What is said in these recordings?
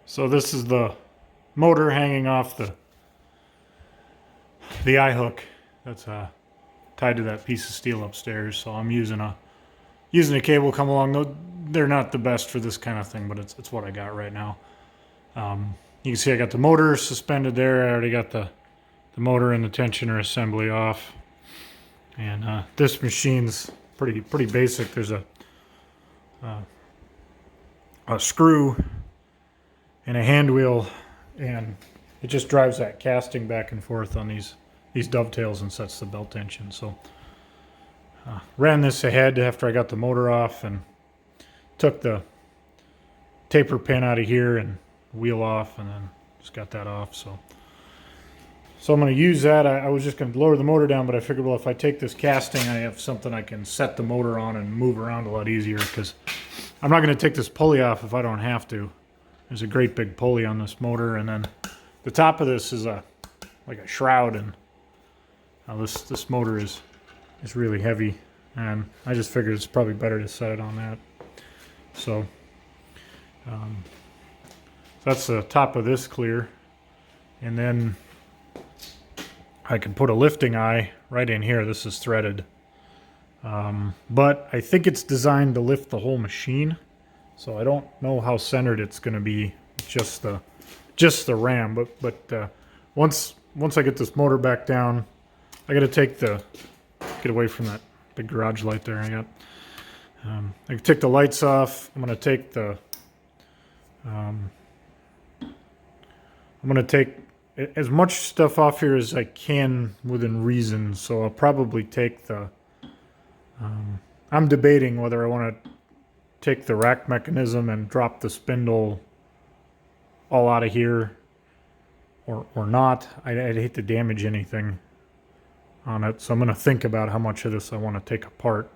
So this is the motor hanging off the eye hook that's tied to that piece of steel upstairs. So I'm using a cable come along. Though they're not the best for this kind of thing, but it's what I got right now. You can see I got the motor suspended there. I already got the motor and the tensioner assembly off. And this machine's pretty basic. There's a screw and a hand wheel, and it just drives that casting back and forth on these dovetails and sets the belt tension. So ran this ahead after I got the motor off and took the taper pin out of here and wheel off, and then just got that off. So I'm going to use that. I was just going to lower the motor down, but I figured, well, if I take this casting, I have something I can set the motor on and move around a lot easier, because I'm not going to take this pulley off if I don't have to. There's a great big pulley on this motor, and then the top of this is like a shroud, and this motor is really heavy, and I just figured it's probably better to set it on that. So that's the top of this clear, and then I can put a lifting eye right in here. This is threaded, but I think it's designed to lift the whole machine, so I don't know how centered it's going to be, just the ram. But once I get this motor back down, I got to get away from that big garage light there I got. I can take the lights off. I'm going to take as much stuff off here as I can within reason. So I'll probably take I'm debating whether I want to take the rack mechanism and drop the spindle all out of here or not. I'd hate to damage anything on it. So I'm going to think about how much of this I want to take apart.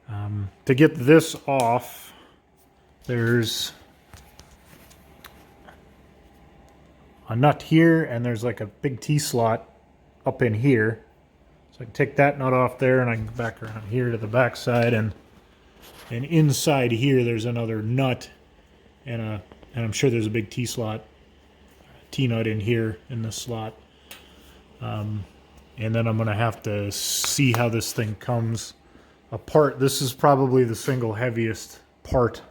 To get this off, there's a nut here, and there's like a big T-slot up in here. So I can take that nut off there, and I can go back around here to the back side, and inside here there's another nut, and I'm sure there's a big T-slot, T-nut in here in this slot. And then I'm gonna have to see how this thing comes apart. This is probably the single heaviest part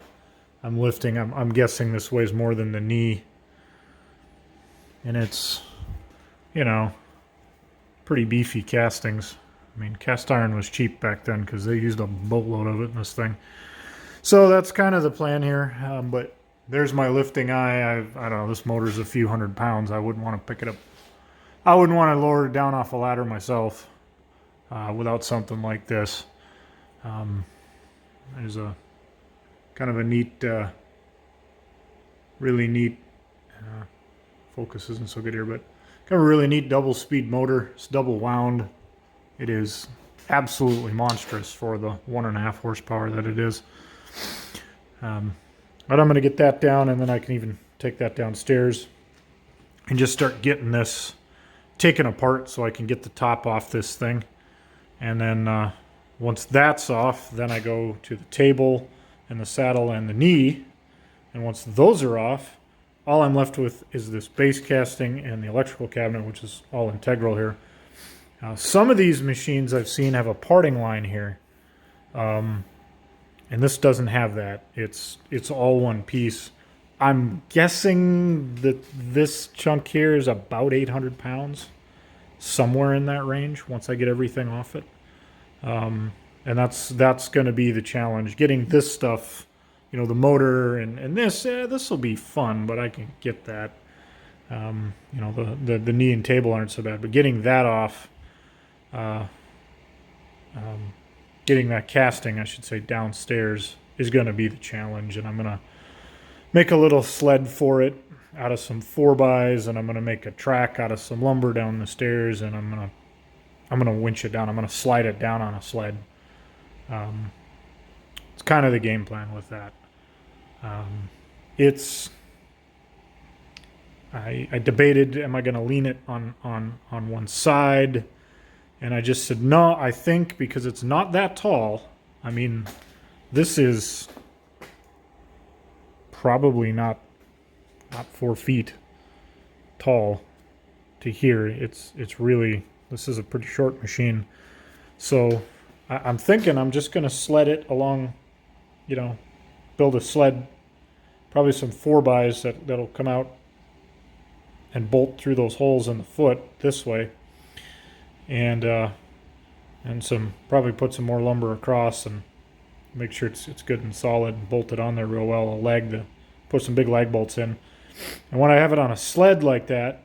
I'm lifting. I'm guessing this weighs more than the knee. And it's, pretty beefy castings. I mean, cast iron was cheap back then because they used a boatload of it in this thing. So that's kind of the plan here. But there's my lifting eye. I don't know, this motor's a few hundred pounds. I wouldn't want to pick it up. I wouldn't want to lower it down off a ladder myself without something like this. There's a kind of a neat, really neat, focus isn't so good here, but kind of a really neat double speed motor. It's double wound. It is absolutely monstrous for the 1.5 horsepower that it is. But I'm going to get that down, and then I can even take that downstairs and just start getting this taken apart so I can get the top off this thing. And then once that's off, then I go to the table and the saddle and the knee. And once those are off, all I'm left with is this base casting and the electrical cabinet, which is all integral here. Some of these machines I've seen have a parting line here. And this doesn't have that. It's all one piece. I'm guessing that this chunk here is about 800 pounds, somewhere in that range, once I get everything off it. And that's going to be the challenge, getting this stuff, the motor and this will be fun, but I can get that. The knee and table aren't so bad, but getting that off, getting that casting, I should say, downstairs is going to be the challenge. And I'm going to make a little sled for it out of some 4x, and I'm going to make a track out of some lumber down the stairs, and I'm going to winch it down. I'm going to slide it down on a sled. It's kind of the game plan with that. I debated, am I going to lean it on one side? And I just said, no, I think because it's not that tall. I mean, this is probably not not 4 feet tall to here. It's really, this is a pretty short machine. So I'm thinking I'm just going to sled it along, you know, build a sled, probably some 4x that'll come out and bolt through those holes in the foot this way. And some, probably put some more lumber across and make sure it's good and solid and bolted on there real well. I'll put some big lag bolts in. And when I have it on a sled like that,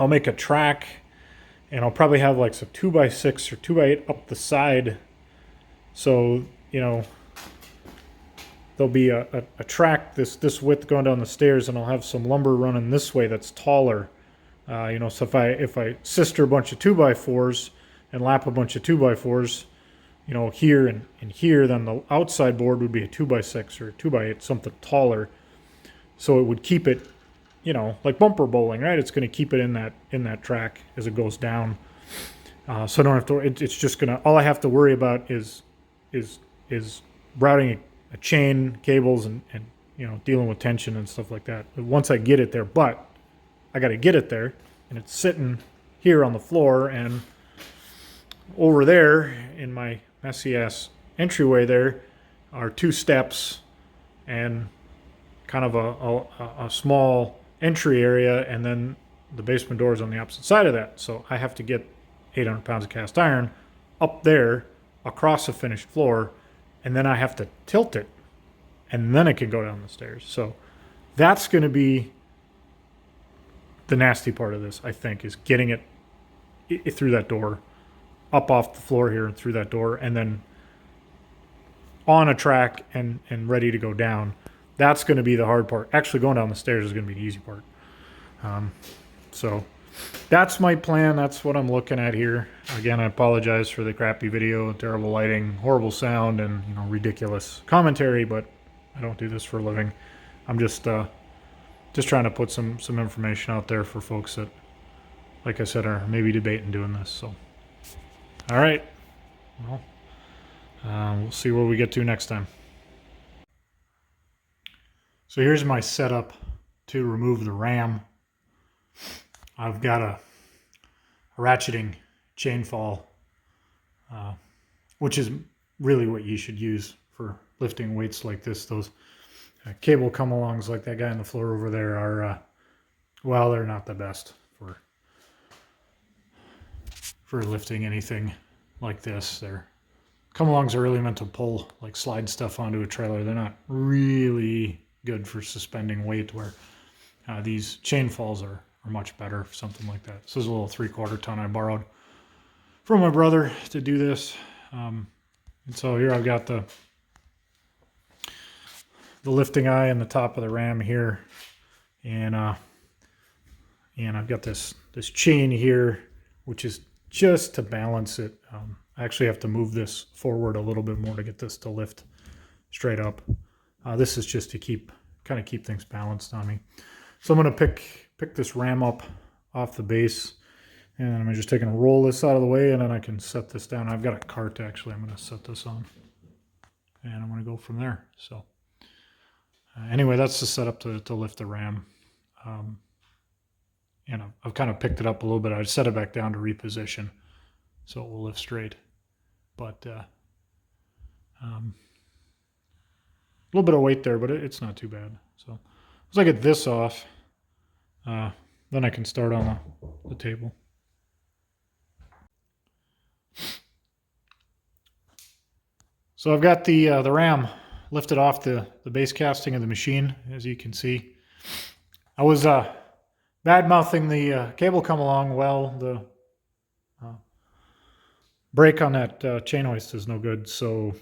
I'll make a track, and I'll probably have like some 2x6 or 2x8 up the side. So, you know, there'll be a track this width going down the stairs, and I'll have some lumber running this way that's taller. You know, so if I sister a bunch of 2x4s and lap a bunch of 2x4s, you know, here and here, then the outside board would be a 2x6 or a 2x8, something taller. So it would keep it, you know, like bumper bowling, right? It's going to keep it in that track as it goes down. So I don't have to. It's just gonna. All I have to worry about is routing a chain, cables, and you know, dealing with tension and stuff like that. But once I get it there, but I got to get it there, and it's sitting here on the floor, and over there in my messy ass entryway there are 2 steps and kind of a small entry area, and then the basement door is on the opposite side of that. So I have to get 800 pounds of cast iron up there across the finished floor, and then I have to tilt it, and then it can go down the stairs. So that's going to be the nasty part of this, I think, is getting it through that door, up off the floor here and through that door, and then on a track and ready to go down. That's going to be the hard part. Actually, going down the stairs is going to be the easy part. So that's my plan. That's what I'm looking at here. Again, I apologize for the crappy video, terrible lighting, horrible sound, and, you know, ridiculous commentary, but I don't do this for a living. I'm just trying to put some information out there for folks that, like I said, are maybe debating doing this. So, all right. Well, we'll see where we get to next time. So here's my setup to remove the ram. I've got a ratcheting chain fall, which is really what you should use for lifting weights like this. Those cable come-alongs like that guy on the floor over there are, well, they're not the best for lifting anything like this. They're come-alongs are really meant to pull, like, slide stuff onto a trailer. They're not really good for suspending weight, where these chain falls are much better for something like that. This is a little 3/4 ton I borrowed from my brother to do this. And so here I've got the lifting eye and the top of the ram here, and I've got this chain here, which is just to balance it. I actually have to move this forward a little bit more to get this to lift straight up. This is just to kind of keep things balanced on me. So I'm going to pick this ram up off the base, and I'm just taking a roll this out of the way, and then I can set this down. I've got a cart, actually. I'm going to set this on, and I'm going to go from there. So anyway, that's the setup to lift the ram. And I've kind of picked it up a little bit. I set it back down to reposition so it will lift straight. But a little bit of weight there, but it's not too bad. So as I get this off, then I can start on the table. So I've got the ram lifted off the base casting of the machine, as you can see. I was bad-mouthing the cable come along. Well, the brake on that chain hoist is no good, so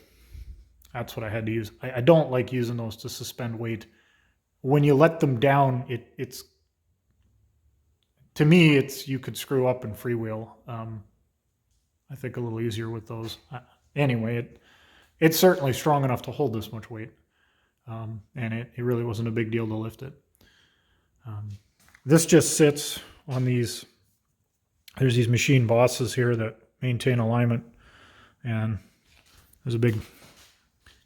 that's what I had to use. I don't like using those to suspend weight. When you let them down, it's to me, you could screw up and freewheel. I think a little easier with those. Anyway, it's certainly strong enough to hold this much weight, and it really wasn't a big deal to lift it. This just sits on these. There's these machine bosses here that maintain alignment, and there's a big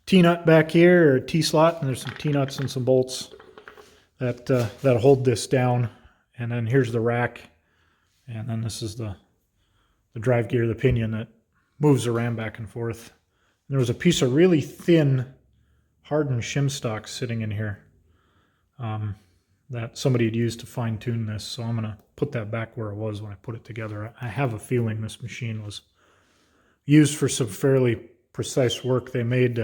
T-nut back here, or T-slot, and there's some T-nuts and some bolts that hold this down. And then here's the rack, and then this is the drive gear, the pinion that moves the ram back and forth. And there was a piece of really thin hardened shim stock sitting in here that somebody had used to fine tune this. So I'm going to put that back where it was when I put it together. I have a feeling this machine was used for some fairly precise work. They made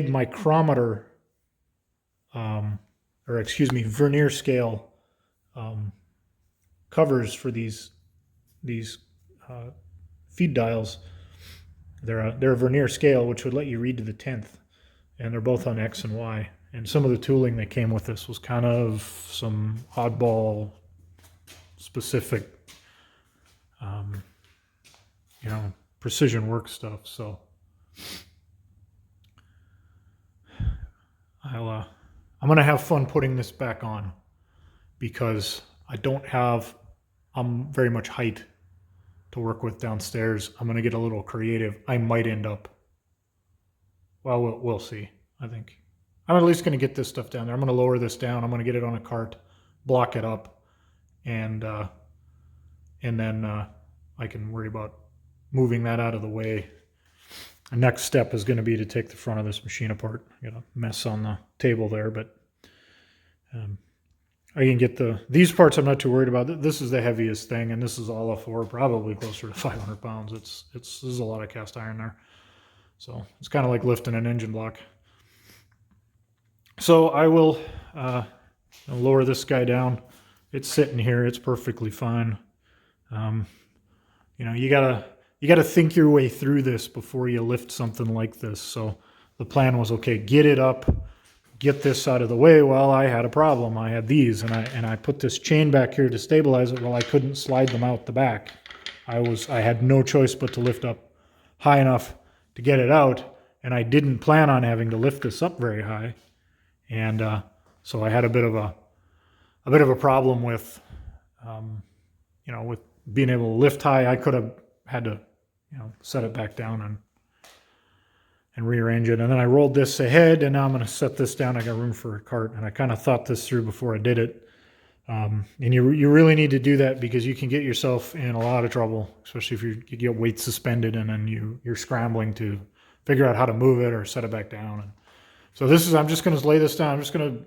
micrometer, vernier scale covers for these feed dials. They're a vernier scale, which would let you read to the 10th, and they're both on X and Y. And some of the tooling that came with this was kind of some oddball, specific, precision work stuff. So I'm gonna have fun putting this back on, because I'm very much height to work with downstairs. I'm gonna get a little creative. I might end up, well, we'll see. I think I'm at least gonna get this stuff down there. I'm gonna lower this down. I'm gonna get it on a cart, block it up, and then I can worry about moving that out of the way. The next step is going to be to take the front of this machine apart. I got a mess on the table there, but I can get these parts I'm not too worried about. This is the heaviest thing, and this is all a FORL, probably closer to 500 pounds. There's a lot of cast iron there. So it's kind of like lifting an engine block. So I will lower this guy down. It's sitting here. It's perfectly fine. You gotta think your way through this before you lift something like this. So the plan was, okay, get it up, get this out of the way. Well, I had a problem. I had these, and I put this chain back here to stabilize it. Well, I couldn't slide them out the back. I had no choice but to lift up high enough to get it out, and I didn't plan on having to lift this up very high. And so I had a bit of a problem with with being able to lift high. I could have had to set it back down and rearrange it. And then I rolled this ahead, and now I'm going to set this down. I got room for a cart, and I kind of thought this through before I did it. And you really need to do that, because you can get yourself in a lot of trouble, especially if you get weight suspended and then you're scrambling to figure out how to move it or set it back down. And so I'm just going to lay this down. I'm just going to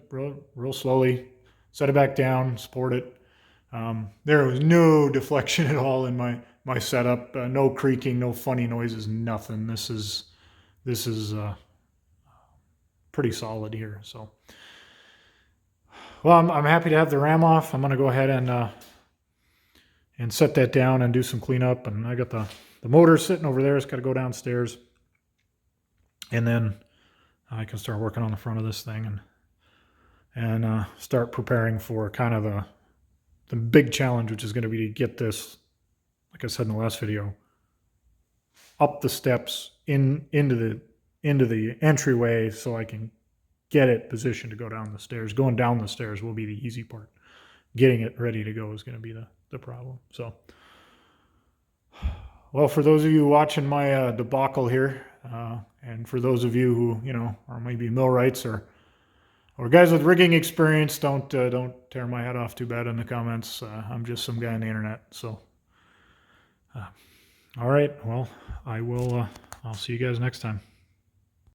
real slowly set it back down, support it. There was no deflection at all in my setup, no creaking, no funny noises, nothing. This is pretty solid here. So, well, I'm happy to have the ram off. I'm going to go ahead and set that down and do some cleanup. And I got the motor sitting over there. It's got to go downstairs, and then I can start working on the front of this thing and start preparing for kind of the big challenge, which is going to be to get this, like I said in the last video, up the steps into the entryway, so I can get it positioned to go down the stairs. Going down the stairs will be the easy part. Getting it ready to go is going to be the problem. So, well, for those of you watching my debacle here, and for those of you who are maybe millwrights or guys with rigging experience, don't tear my head off too bad in the comments. I'm just some guy on the internet. So, all right. Well, I'll see you guys next time.